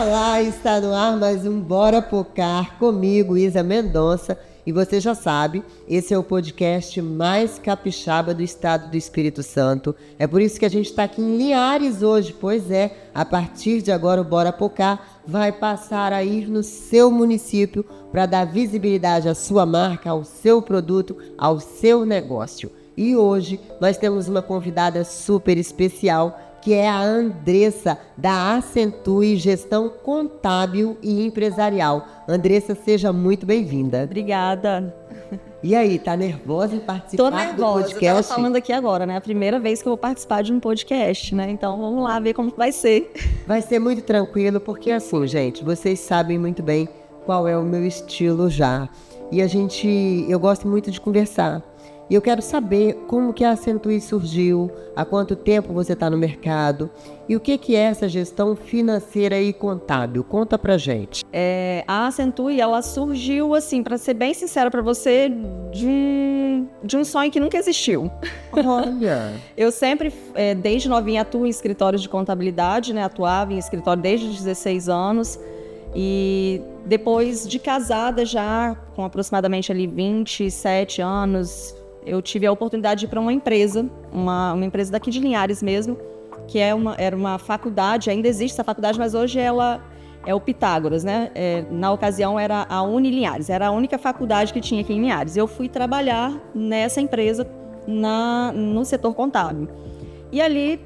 Olá, está no ar mais um Bora Pocar comigo, Isa Mendonça. E você já sabe, esse é o podcast mais capixaba do estado do Espírito Santo. É por isso que a gente está aqui em Linhares hoje, pois é, a partir de agora o Bora Pocar vai passar a ir no seu município para dar visibilidade à sua marca, ao seu produto, ao seu negócio. E hoje nós temos uma convidada super especial, que é a Andressa, da Acentue Gestão Contábil e Empresarial. Andressa, seja muito bem-vinda. Obrigada. E aí, tá nervosa em participar do podcast? Tô nervosa, eu tava falando aqui agora, né? A primeira vez que eu vou participar de um podcast, né? Então, vamos lá ver como vai ser. Vai ser muito tranquilo, porque assim, gente, vocês sabem muito bem qual é o meu estilo já. E eu gosto muito de conversar. E eu quero saber como que a Acentue surgiu, há quanto tempo você está no mercado e o que é essa gestão financeira e contábil. Conta pra gente. A Acentue, ela surgiu, assim, para ser bem sincera para você, de um sonho que nunca existiu. Olha! Eu sempre, desde novinha, atuo em escritórios de contabilidade, né? Atuava em escritório desde os 16 anos. E depois de casada já, com aproximadamente ali 27 anos... eu tive a oportunidade de ir para uma empresa empresa daqui de Linhares mesmo, que era uma faculdade, ainda existe essa faculdade, mas hoje ela é o Pitágoras, né? Na ocasião era a Unilinhares, era a única faculdade que tinha aqui em Linhares. Eu fui trabalhar nessa empresa no setor contábil. E ali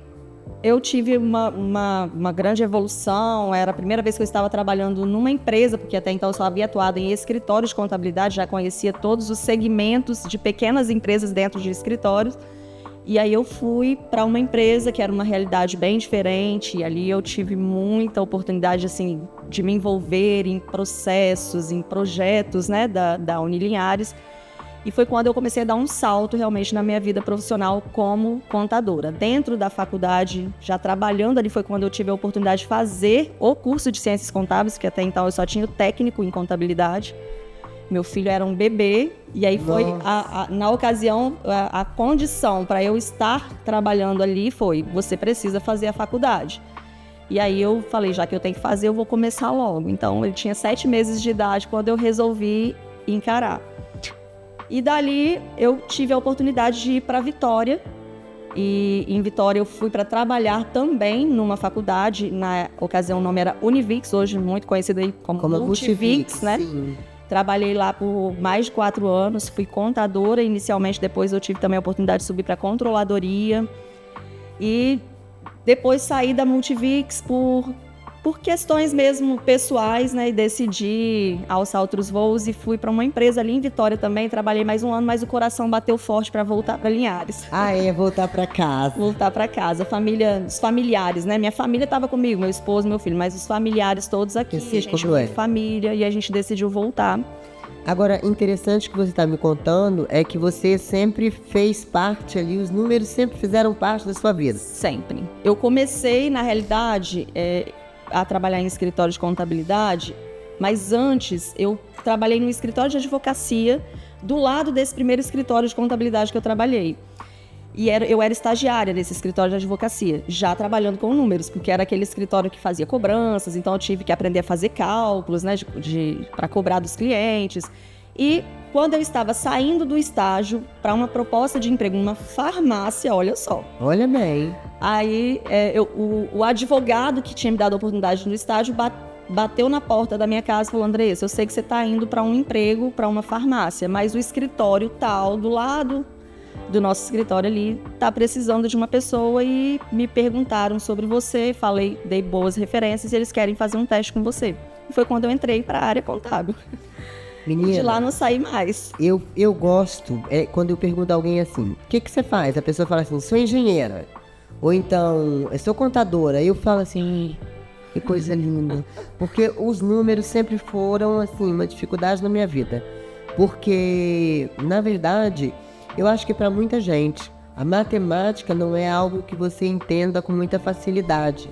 eu tive uma grande evolução, era a primeira vez que eu estava trabalhando numa empresa, porque até então eu só havia atuado em escritórios de contabilidade, já conhecia todos os segmentos de pequenas empresas dentro de escritórios. E aí eu fui para uma empresa que era uma realidade bem diferente, e ali eu tive muita oportunidade assim, de me envolver em processos, em projetos, né, da Unilinhares. E foi quando eu comecei a dar um salto realmente na minha vida profissional como contadora. Dentro da faculdade, já trabalhando ali, foi quando eu tive a oportunidade de fazer o curso de Ciências Contábeis, que até então eu só tinha o técnico em contabilidade. Meu filho era um bebê, e aí foi, na ocasião, a condição para eu estar trabalhando ali foi: você precisa fazer a faculdade. E aí eu falei, já que eu tenho que fazer, eu vou começar logo. Então, ele tinha 7 meses de idade quando eu resolvi encarar. E dali eu tive a oportunidade de ir para Vitória, e em Vitória eu fui para trabalhar também numa faculdade, na ocasião o nome era Univix, hoje muito conhecida aí como Multivix, né? Sim. Trabalhei lá por mais de 4 anos, fui contadora inicialmente, depois eu tive também a oportunidade de subir para controladoria e depois saí da Multivix por questões mesmo pessoais, né, e decidi alçar outros voos e fui para uma empresa ali em Vitória também, trabalhei mais um ano, mas o coração bateu forte para voltar para Linhares. Voltar para casa. Voltar para casa, os familiares, né, minha família estava comigo, meu esposo, meu filho, mas os familiares todos aqui, a gente é família, e a gente decidiu voltar. Agora, interessante que você está me contando é que você sempre fez parte ali, os números sempre fizeram parte da sua vida. Sempre. Eu comecei, na realidade, a trabalhar em escritório de contabilidade, mas antes eu trabalhei no escritório de advocacia do lado desse primeiro escritório de contabilidade que eu trabalhei. E eu era estagiária nesse escritório de advocacia, já trabalhando com números, porque era aquele escritório que fazia cobranças, então eu tive que aprender a fazer cálculos, né, para cobrar dos clientes. E quando eu estava saindo do estágio para uma proposta de emprego numa farmácia, olha só. Olha bem. Aí o advogado que tinha me dado a oportunidade no estágio bateu na porta da minha casa e falou: Andressa, eu sei que você está indo para um emprego, para uma farmácia, mas o escritório tal, do lado do nosso escritório ali, está precisando de uma pessoa e me perguntaram sobre você, dei boas referências e eles querem fazer um teste com você. E foi quando eu entrei para a área contábil. Menina, de lá não saí mais. Eu gosto, quando eu pergunto a alguém assim, o que você faz? A pessoa fala assim, sou engenheira. Ou então, eu sou contadora. Eu falo assim, que coisa linda. Porque os números sempre foram, assim, uma dificuldade na minha vida. Porque, na verdade, eu acho que para muita gente, a matemática não é algo que você entenda com muita facilidade.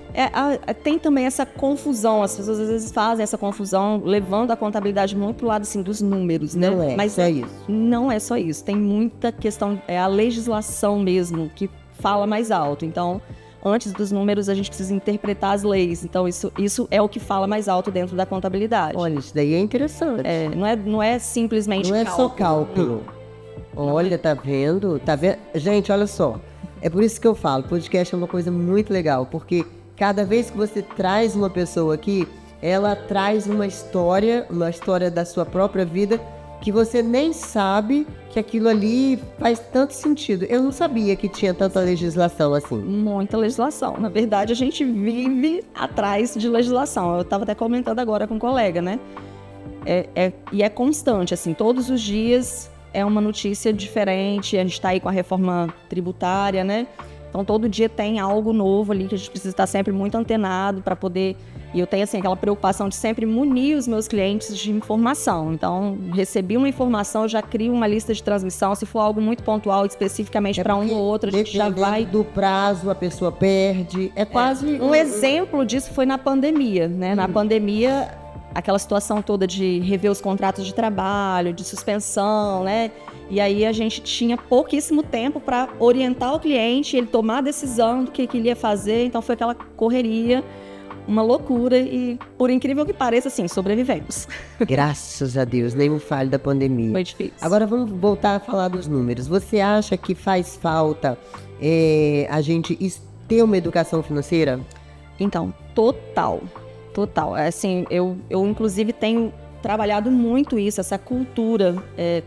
Tem também essa confusão, as pessoas às vezes fazem essa confusão, levando a contabilidade muito pro lado assim, dos números, né? Não é, mas só isso. Não é só isso, tem muita questão, a legislação mesmo, que fala mais alto. Então, antes dos números, a gente precisa interpretar as leis. Então, isso é o que fala mais alto dentro da contabilidade. Olha, isso daí é interessante. Não é simplesmente Não é cálculo. só cálculo. Olha, tá vendo? Gente, olha só. É por isso que eu falo, podcast é uma coisa muito legal, porque cada vez que você traz uma pessoa aqui, ela traz uma história da sua própria vida, que você nem sabe que aquilo ali faz tanto sentido. Eu não sabia que tinha tanta legislação assim. Muita legislação. Na verdade, a gente vive atrás de legislação. Eu estava até comentando agora com um colega, né? E é constante, assim, todos os dias é uma notícia diferente. A gente está aí com a reforma tributária, né? Então, todo dia tem algo novo ali que a gente precisa estar sempre muito antenado para poder... E eu tenho, assim, aquela preocupação de sempre munir os meus clientes de informação. Então, recebi uma informação, eu já crio uma lista de transmissão. Se for algo muito pontual, especificamente para um ou outro, a gente já vai... do prazo, a pessoa perde. É quase... Um exemplo disso foi na pandemia, né? Na pandemia, aquela situação toda de rever os contratos de trabalho, de suspensão, né? E aí a gente tinha pouquíssimo tempo para orientar o cliente, ele tomar a decisão do que ele ia fazer. Então, foi aquela correria, uma loucura e, por incrível que pareça, assim, sobrevivemos. Graças a Deus, nem me fale da pandemia. Foi difícil. Agora vamos voltar a falar dos números. Você acha que faz falta a gente ter uma educação financeira? Então, total. Assim, eu inclusive tenho trabalhado muito isso, essa cultura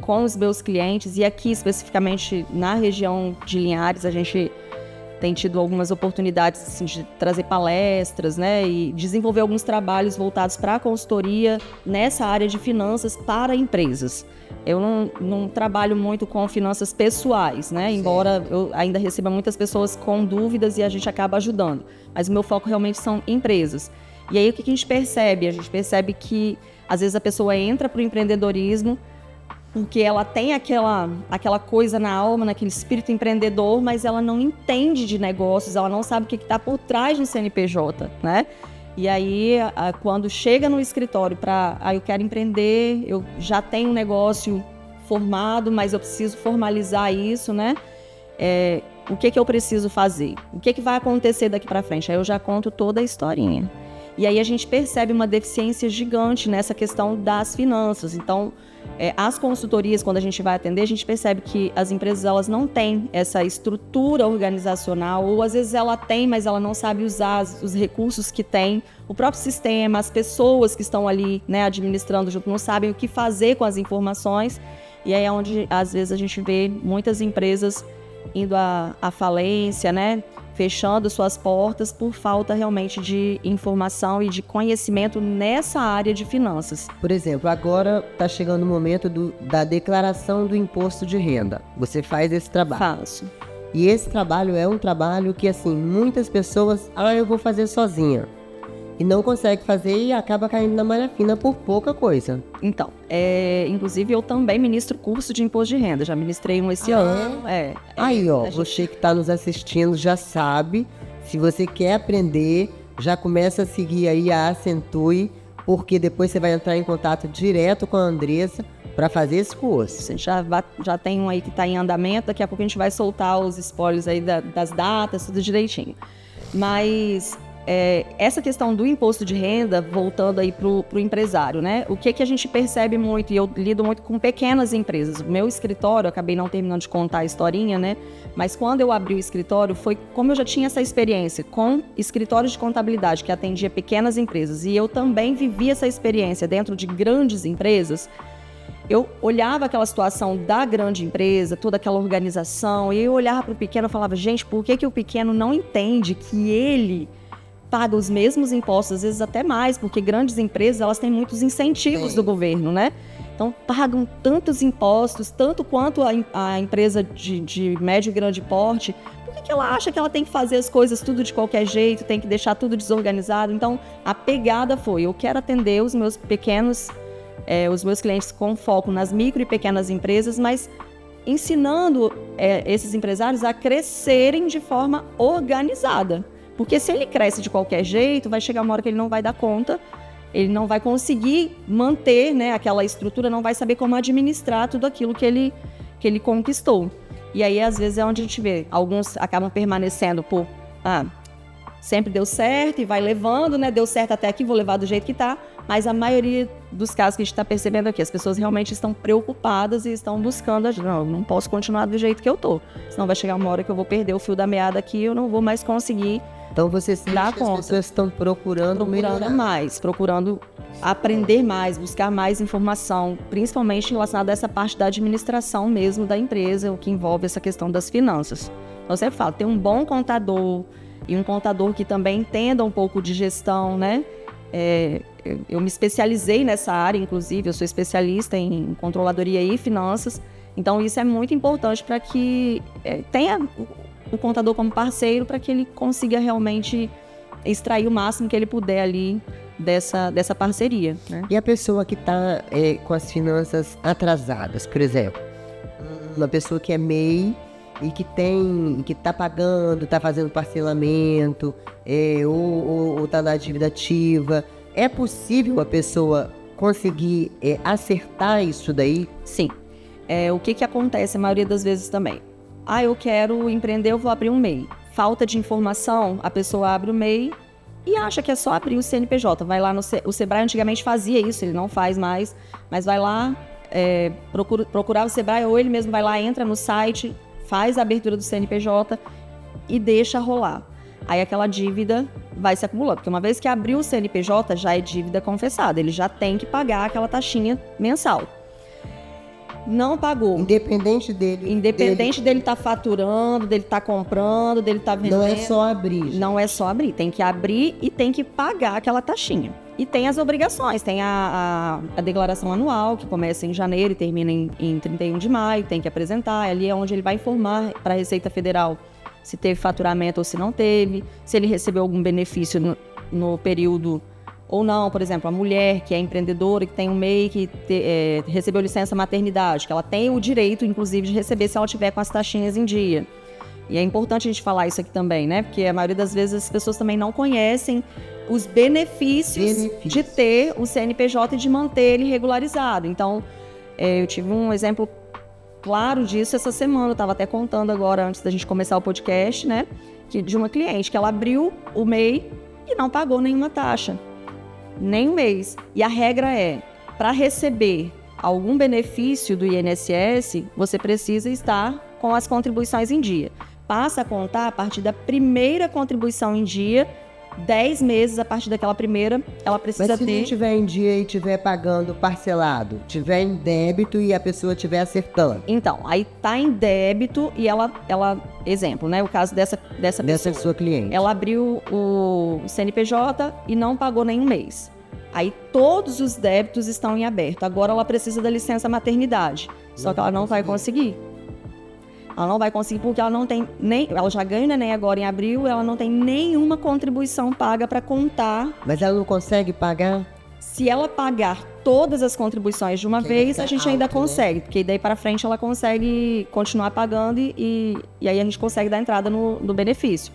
com os meus clientes, e aqui especificamente na região de Linhares a gente tem tido algumas oportunidades assim, de trazer palestras, né, e desenvolver alguns trabalhos voltados para a consultoria nessa área de finanças para empresas. Eu não trabalho muito com finanças pessoais, né, embora eu ainda receba muitas pessoas com dúvidas e a gente acaba ajudando, mas o meu foco realmente são empresas. E aí o que a gente percebe? A gente percebe que às vezes a pessoa entra para o empreendedorismo porque ela tem aquela coisa na alma, naquele espírito empreendedor, mas ela não entende de negócios, ela não sabe o que está por trás do CNPJ, né? E aí, quando chega no escritório eu quero empreender, eu já tenho um negócio formado, mas eu preciso formalizar isso, né? O que eu preciso fazer? O que vai acontecer daqui para frente? Aí eu já conto toda a historinha. E aí a gente percebe uma deficiência gigante nessa questão das finanças. Então, as consultorias, quando a gente vai atender, a gente percebe que as empresas elas não têm essa estrutura organizacional, ou às vezes ela tem, mas ela não sabe usar os recursos que tem, o próprio sistema, as pessoas que estão ali, né, administrando junto, não sabem o que fazer com as informações. E aí é onde, às vezes, a gente vê muitas empresas indo à falência, né? Fechando suas portas por falta realmente de informação e de conhecimento nessa área de finanças. Por exemplo, agora está chegando o momento da declaração do imposto de renda. Você faz esse trabalho? Faço. E esse trabalho é um trabalho que, assim, muitas pessoas, eu vou fazer sozinha. E não consegue fazer e acaba caindo na malha fina por pouca coisa. Então, inclusive eu também ministro curso de imposto de renda, já ministrei um esse ano. Aí, ó, você que está nos assistindo já sabe, se você quer aprender, já começa a seguir aí a Acentue, porque depois você vai entrar em contato direto com a Andressa para fazer esse curso. Você já tem um aí que está em andamento, daqui a pouco a gente vai soltar os spoilers aí das datas, tudo direitinho. Mas... essa questão do imposto de renda, voltando aí pro empresário, né? O que a gente percebe muito, e eu lido muito com pequenas empresas. O meu escritório, eu acabei não terminando de contar a historinha, né? Mas quando eu abri o escritório, foi como eu já tinha essa experiência com escritórios de contabilidade, que atendia pequenas empresas, e eu também vivi essa experiência dentro de grandes empresas. Eu olhava aquela situação da grande empresa, toda aquela organização, e eu olhava para o pequeno e falava, gente, por que o pequeno não entende que ele paga os mesmos impostos, às vezes até mais, porque grandes empresas elas têm muitos incentivos do governo, né? Então, pagam tantos impostos, tanto quanto a empresa de médio e grande porte. Por que ela acha que ela tem que fazer as coisas tudo de qualquer jeito, tem que deixar tudo desorganizado? Então, a pegada foi, eu quero atender os meus clientes com foco nas micro e pequenas empresas, mas ensinando esses empresários a crescerem de forma organizada. Porque se ele cresce de qualquer jeito, vai chegar uma hora que ele não vai dar conta, ele não vai conseguir manter, né, aquela estrutura, não vai saber como administrar tudo aquilo que ele conquistou. E aí, às vezes, é onde a gente vê, alguns acabam permanecendo por sempre deu certo e vai levando, né? Deu certo até aqui, vou levar do jeito que tá. Mas a maioria dos casos que a gente está percebendo aqui, as pessoas realmente estão preocupadas e estão buscando ajuda. Não, eu não posso continuar do jeito que eu tô. Senão vai chegar uma hora que eu vou perder o fio da meada aqui e eu não vou mais conseguir. Então você sente que as pessoas estão procurando mais, procurando aprender mais, buscar mais informação, principalmente relacionada a essa parte da administração mesmo da empresa, o que envolve essa questão das finanças. Então, você fala, ter um bom contador e um contador que também entenda um pouco de gestão, né? Eu me especializei nessa área, inclusive, eu sou especialista em controladoria e finanças, então isso é muito importante para que tenha o contador como parceiro, para que ele consiga realmente extrair o máximo que ele puder ali dessa parceria, né? E a pessoa que está com as finanças atrasadas, por exemplo, uma pessoa que é MEI e que está pagando, está fazendo parcelamento, ou está na dívida ativa, é possível a pessoa conseguir acertar isso daí? Sim. O que acontece a maioria das vezes também? Eu quero empreender, eu vou abrir um MEI. Falta de informação, a pessoa abre o MEI e acha que é só abrir o CNPJ. Vai lá o Sebrae antigamente fazia isso, ele não faz mais, mas vai lá, procurar o Sebrae, ou ele mesmo vai lá, entra no site, faz a abertura do CNPJ e deixa rolar. Aí aquela dívida vai se acumulando, porque uma vez que abriu o CNPJ, já é dívida confessada, ele já tem que pagar aquela taxinha mensal. Não pagou. Independente dele estar faturando, dele estar comprando, dele estar vendendo. Não é só abrir. Gente. Não é só abrir. Tem que abrir e tem que pagar aquela taxinha. E tem as obrigações. Tem a declaração anual, que começa em janeiro e termina em 31 de maio. Tem que apresentar. Ali é onde ele vai informar para a Receita Federal se teve faturamento ou se não teve. Se ele recebeu algum benefício no período ou não. Por exemplo, a mulher que é empreendedora, que tem um MEI, que recebeu licença maternidade, que ela tem o direito, inclusive, de receber se ela tiver com as taxinhas em dia. E é importante a gente falar isso aqui também, né? Porque a maioria das vezes as pessoas também não conhecem os benefícios de ter o CNPJ e de manter ele regularizado. Então, eu tive um exemplo claro disso essa semana. Eu estava até contando agora, antes da gente começar o podcast, né? De uma cliente que ela abriu o MEI e não pagou nenhuma taxa. Nem um mês. E a regra é, para receber algum benefício do INSS, você precisa estar com as contribuições em dia. Passa a contar a partir da primeira contribuição em dia, 10 meses a partir daquela primeira, ela precisa ter... Mas se não estiver em dia e estiver pagando parcelado, estiver em débito e a pessoa estiver acertando? Então, aí tá em débito e ela exemplo, né? O caso dessa pessoa. Sua cliente. Ela abriu o CNPJ e não pagou nenhum mês. Aí todos os débitos estão em aberto. Agora ela precisa da licença maternidade. Só que ela não vai conseguir. Ela não vai conseguir porque ela não tem ela já ganha o neném agora em abril, ela não tem nenhuma contribuição paga para contar. Mas ela não consegue pagar? Se ela pagar todas as contribuições de uma vez, a gente ainda consegue, porque daí para frente ela consegue continuar pagando e aí a gente consegue dar entrada no benefício.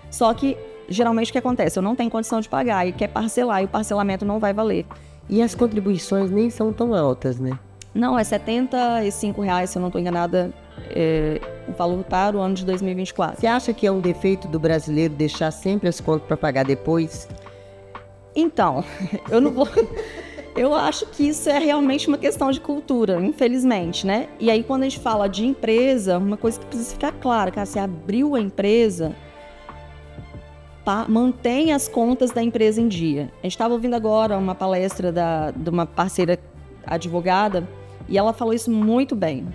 Só que, geralmente, o que acontece? Eu não tenho condição de pagar e quer parcelar, e o parcelamento não vai valer. E as contribuições nem são tão altas, né? Não, é R$75, se eu não estou enganada, o valor para o ano de 2024. Você acha que é um defeito do brasileiro deixar sempre as contas para pagar depois? Então, eu acho que isso é realmente uma questão de cultura, infelizmente, né? E aí, quando a gente fala de empresa, uma coisa que precisa ficar clara, cara, você abriu a empresa, mantém as contas da empresa em dia. A gente estava ouvindo agora uma palestra de uma parceira advogada e ela falou isso muito bem.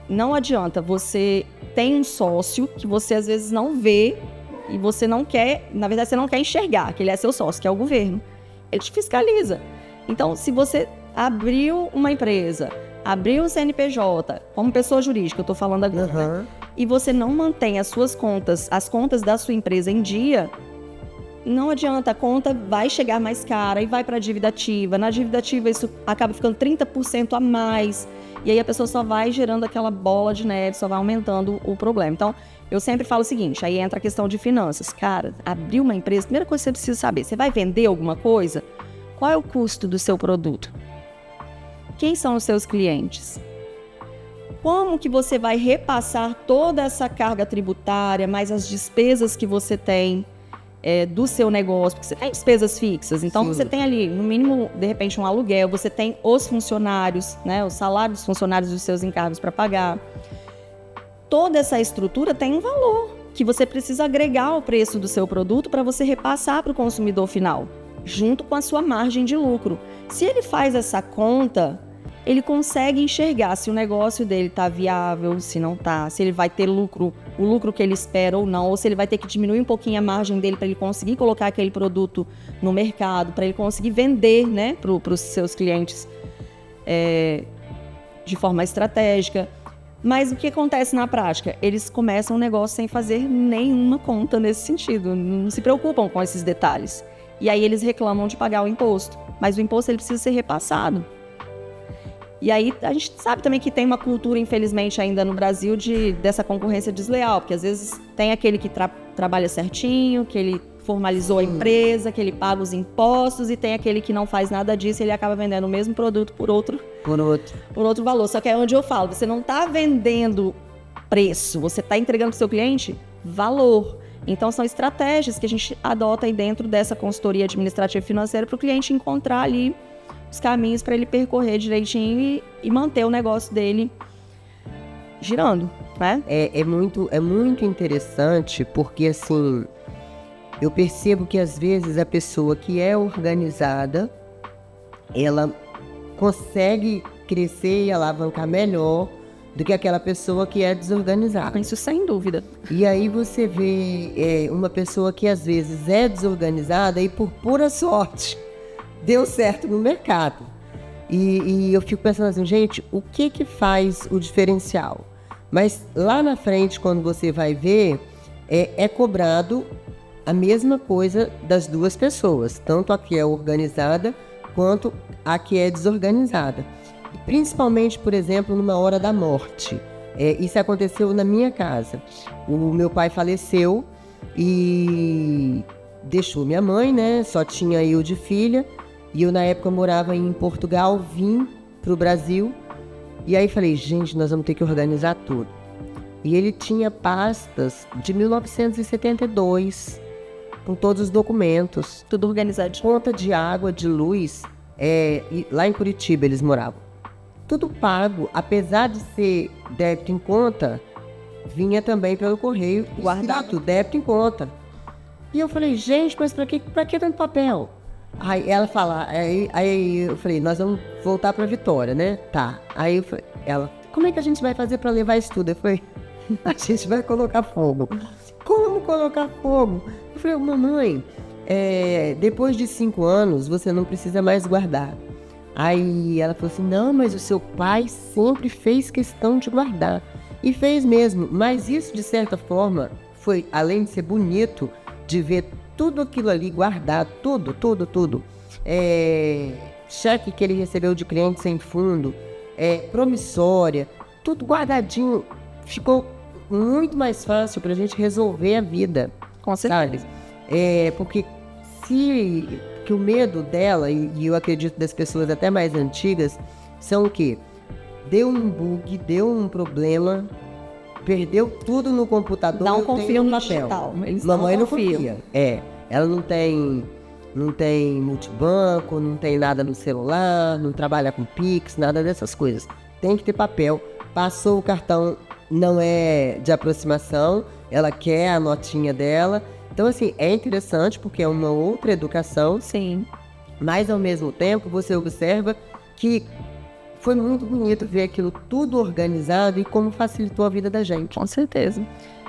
Não adianta, você tem um sócio que você às vezes não vê e você não quer, na verdade você não quer enxergar que ele é seu sócio, que é o governo. Ele te fiscaliza. Então, se você abriu uma empresa, abriu um CNPJ, como pessoa jurídica, eu estou falando agora, né? E você não mantém as suas contas, as contas da sua empresa em dia, não adianta, a conta vai chegar mais cara e vai para a dívida ativa. Na dívida ativa isso acaba ficando 30% a mais. E aí a pessoa só vai gerando aquela bola de neve, só vai aumentando o problema. Então, eu sempre falo o seguinte, aí entra a questão de finanças. Cara, abrir uma empresa, a primeira coisa que você precisa saber, você vai vender alguma coisa? Qual é o custo do seu produto? Quem são os seus clientes? Como que você vai repassar toda essa carga tributária, mais as despesas que você tem? do seu negócio, porque você tem despesas fixas, então Sim. você tem ali, no mínimo, de repente, um aluguel, você tem os funcionários, né, o salário dos funcionários dos seus encargos para pagar. Toda essa estrutura tem um valor que você precisa agregar ao preço do seu produto para você repassar para o consumidor final, junto com a sua margem de lucro. Se ele faz essa conta, ele consegue enxergar se o negócio dele está viável, se não está, se ele vai ter lucro, o lucro que ele espera ou não, ou se ele vai ter que diminuir um pouquinho a margem dele para ele conseguir colocar aquele produto no mercado, para ele conseguir vender, né, para os seus clientes de forma estratégica. Mas o que acontece na prática? Eles começam o negócio sem fazer nenhuma conta nesse sentido, não se preocupam com esses detalhes. E aí eles reclamam de pagar o imposto, mas o imposto ele precisa ser repassado. E aí a gente sabe também que tem uma cultura, infelizmente, ainda no Brasil dessa concorrência desleal, porque às vezes tem aquele que trabalha certinho, que ele formalizou a empresa, que ele paga os impostos, e tem aquele que não faz nada disso e ele acaba vendendo o mesmo produto por outro valor. Só que é onde eu falo, você não está vendendo preço, você está entregando para o seu cliente valor. Então são estratégias que a gente adota aí dentro dessa consultoria administrativa e financeira para o cliente encontrar ali os caminhos para ele percorrer direitinho e manter o negócio dele girando, né? É muito interessante porque, assim, eu percebo que às vezes a pessoa que é organizada, ela consegue crescer e alavancar melhor do que aquela pessoa que é desorganizada. Isso sem dúvida. E aí você vê uma pessoa que às vezes é desorganizada e por pura sorte deu certo no mercado. E eu fico pensando assim, gente, o que faz o diferencial? Mas lá na frente, quando você vai ver, é cobrado a mesma coisa das duas pessoas, tanto a que é organizada quanto a que é desorganizada. Principalmente, por exemplo, numa hora da morte. Isso aconteceu na minha casa. O meu pai faleceu e deixou minha mãe, né? Só tinha eu de filha. E eu, na época, morava em Portugal, vim para o Brasil. E aí falei, gente, nós vamos ter que organizar tudo. E ele tinha pastas de 1972, com todos os documentos. Tudo organizado. Conta de água, de luz. Lá em Curitiba eles moravam. Tudo pago, apesar de ser débito em conta, vinha também pelo correio guardado, débito em conta. E eu falei, gente, mas pra que tanto papel? Aí ela fala, aí eu falei, nós vamos voltar pra Vitória, né? Tá. Aí ela, como é que a gente vai fazer pra levar isso tudo? Eu falei, a gente vai colocar fogo. Como colocar fogo? Eu falei, mamãe, depois de 5 anos, você não precisa mais guardar. Aí ela falou assim, não, mas o seu pai sempre fez questão de guardar. E fez mesmo, mas isso de certa forma foi, além de ser bonito, de ver tudo aquilo ali guardado, tudo. Cheque que ele recebeu de cliente sem fundo, promissória, tudo guardadinho. Ficou muito mais fácil pra gente resolver a vida. Com certeza. Porque que o medo dela, e eu acredito das pessoas até mais antigas, são o quê? Deu um bug, deu um problema, perdeu tudo no computador. Não confiam no papel. digital. Eles Mamãe não confiam. Ela não tem multibanco, não tem nada no celular, não trabalha com Pix, nada dessas coisas. Tem que ter papel. Passou o cartão, não é de aproximação, ela quer a notinha dela. Então, assim, é interessante porque é uma outra educação. Sim. Mas, ao mesmo tempo, você observa que foi muito bonito ver aquilo tudo organizado e como facilitou a vida da gente. Com certeza.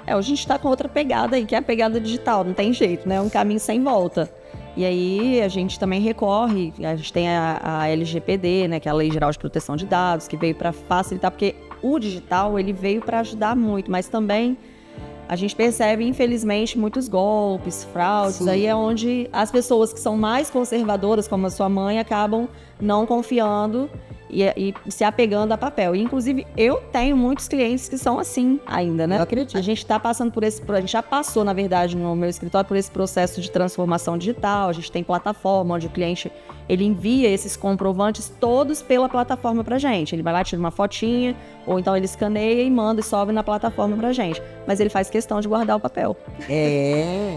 Hoje a gente está com outra pegada aí, que é a pegada digital, não tem jeito, né? É um caminho sem volta. E aí a gente também recorre, a gente tem a LGPD, né? Que é a Lei Geral de Proteção de Dados, que veio para facilitar, porque o digital ele veio para ajudar muito, mas também a gente percebe, infelizmente, muitos golpes, fraudes. Sim. Aí é onde as pessoas que são mais conservadoras, como a sua mãe, acabam não confiando e se apegando a papel. E, inclusive, eu tenho muitos clientes que são assim ainda, né? Eu acredito. A gente está passando por a gente já passou, na verdade, no meu escritório, por esse processo de transformação digital. A gente tem plataforma onde o cliente ele envia esses comprovantes todos pela plataforma pra gente. Ele vai lá, tira uma fotinha, ou então ele escaneia e manda e sobe na plataforma pra gente. Mas ele faz questão de guardar o papel.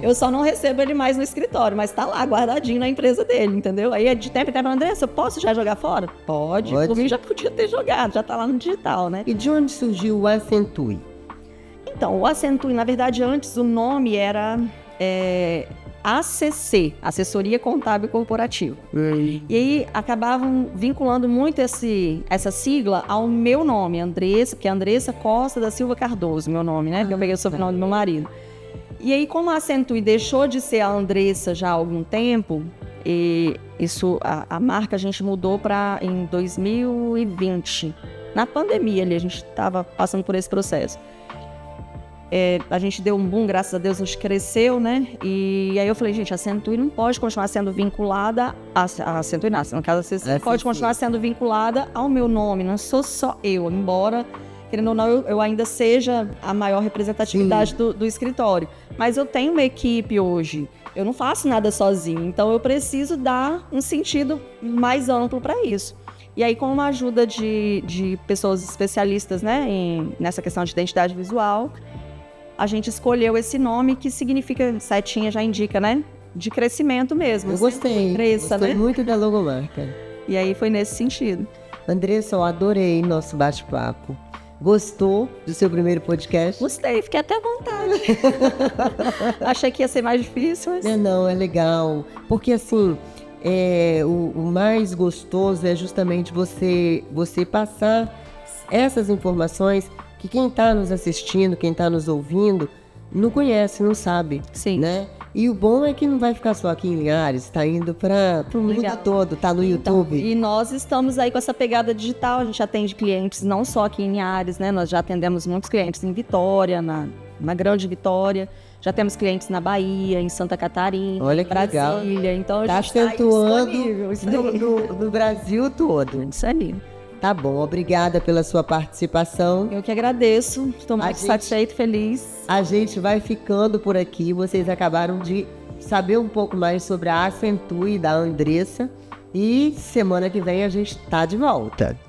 Eu só não recebo ele mais no escritório, mas tá lá guardadinho na empresa dele, entendeu? Aí de tempo em tempo, Andressa, eu posso já jogar fora? Pode. Por mim já podia ter jogado, já tá lá no digital, né? E de onde surgiu o Acentue? Então, o Acentue, na verdade, antes o nome era ACC, Assessoria Contábil Corporativa. E aí acabavam vinculando muito essa sigla ao meu nome, Andressa, que é Andressa Costa da Silva Cardoso, meu nome, né? Porque eu peguei o sobrenome do meu marido. E aí, como a Acentue deixou de ser a Andressa já há algum tempo, a marca a gente mudou para em 2020. Na pandemia ali, a gente estava passando por esse processo. A gente deu um boom, graças a Deus, a gente cresceu, né? E aí eu falei, gente, a Acentue não pode continuar sendo vinculada a Acentue, não, no caso, você pode continuar sendo vinculada ao meu nome, não sou só eu, embora, querendo ou não, eu ainda seja a maior representatividade do escritório. Mas eu tenho uma equipe hoje, eu não faço nada sozinho, então eu preciso dar um sentido mais amplo para isso. E aí, com uma ajuda de pessoas especialistas, né, nessa questão de identidade visual, a gente escolheu esse nome que significa, setinha já indica, né? De crescimento mesmo. Eu gostei. Gostei muito da logomarca. E aí foi nesse sentido. Andressa, eu adorei nosso bate-papo. Gostou do seu primeiro podcast? Gostei, fiquei até à vontade. Achei que ia ser mais difícil, mas... Não, é legal. Porque assim, o mais gostoso é justamente você passar essas informações que quem está nos assistindo, quem está nos ouvindo, não conhece, não sabe. Sim. Né? E o bom é que não vai ficar só aqui em Linhares, está indo para o mundo todo, está no YouTube. E nós estamos aí com essa pegada digital, a gente atende clientes não só aqui em Linhares, né? Nós já atendemos muitos clientes em Vitória, na Grande Vitória, já temos clientes na Bahia, em Santa Catarina, olha que Brasília. Legal. Então, está acentuando no Brasil todo. Isso aí. Tá bom, obrigada pela sua participação. Eu que agradeço, estou muito satisfeita e feliz. A gente vai ficando por aqui, vocês acabaram de saber um pouco mais sobre a Acentue da Andressa e semana que vem a gente tá de volta.